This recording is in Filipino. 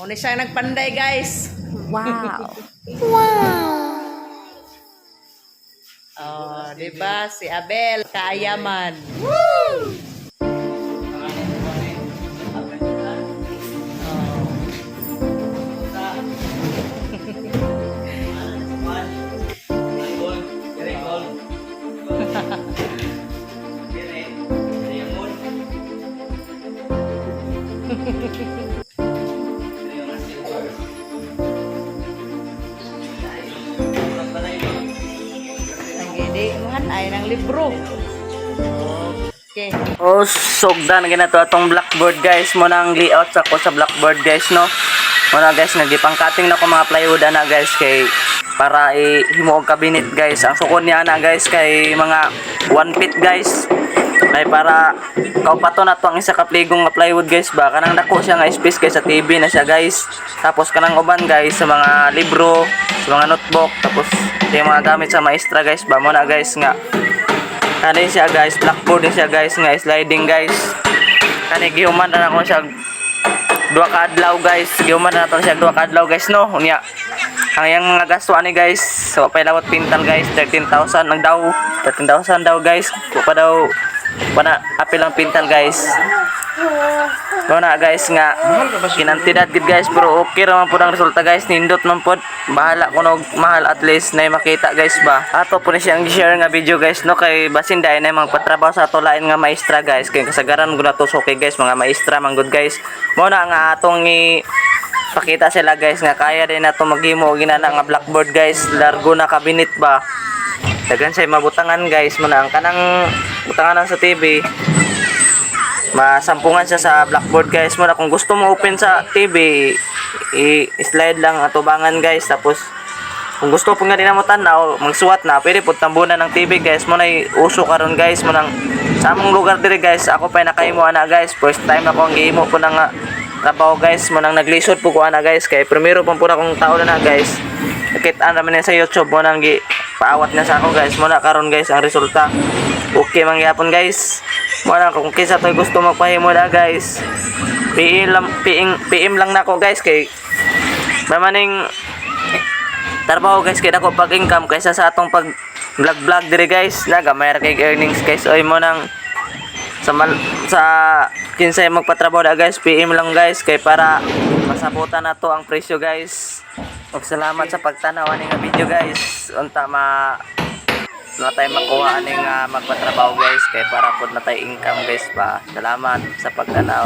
Una siya nagpanday, guys. Wow. Oh, di ba? Si Abel, kaayaman. Nagidihan ay ng libro. Okay. Oh, sugdan gina to atong blackboard guys. Mo nang layout sa ko sa blackboard guys no. Mo na guys nagipang-cutting na ko mga plywood na guys kay para himuog cabinet guys. Ang sukod niya na guys kay mga 1 feet guys. Ay para kaupato na to ang isa ka pligong nga plywood guys ba. Kanang dako siya nga space guys sa TV na siya guys. Tapos kanang uban guys sa mga libro, sa mga notebook, tapos yung mga gamit sa maestra guys ba. Mo na guys nga kani siya guys, blackboard din siya guys nga sliding guys. Kani gihuman na ako siya duha ka adlaw guys. Gihuman na to siya duha ka adlaw guys no. Unya ang yang mga gasto ani guys, so pay lawat pintal guys 13,000 lang daw. 13,000 daw guys. Ko pa daw pana apil ang pintal guys. Na guys nga kinantidad gid guys pero okay ra man pud ang resulta guys. Nindot man pud. Bahala kuno mahal at least na makita guys ba. Ato po ni siyang share nga video guys no kay basin dai na magpatrabaho sa ato lain nga maestra guys. Kay kasagaran gud nato okay guys mga maestra man good guys. Mo na nga atong pakita sila guys nga kaya din nato maghimo og ginana nga blackboard guys. Largo na cabinet ba. Dagan say mabutangan guys mo na ang kanang butangan sa TV. Masampungan siya sa blackboard guys mo na kung gusto mo open sa TV i-slide lang atubangan guys. Tapos kung gusto po nga din mo tanaw magsuwat na pwede po tambunan ng TV guys mo na uso karon guys mo nang sa among lugar dire guys. Ako pa nakahimo ana guys, first time ako ang gihimo po nang trabaho guys mo nang naglisod po ko ana guys kay primero pa po na akong tao na guys. Nakita naman sa YouTube mo nang paawat niya sa ako guys mo na karon guys ang resulta okay mangyapon guys. Mo na kung kisa toy gusto magpahimo na guys PM lang nako guys kay mamaning trabaho guys kay dako pag income kaysa sa atong pag vlog dire guys na gamay ra kay earnings guys. Oy mo nang sa kinsay magpatrabaho na guys PM lang guys kay para masabutan na to ang presyo guys. Og salamat sa pagtanaw ani nga video guys. Unta na tayo makuha aning magpatrabaho guys kay para pud na tayo income guys ba. Salamat sa pagtanaw.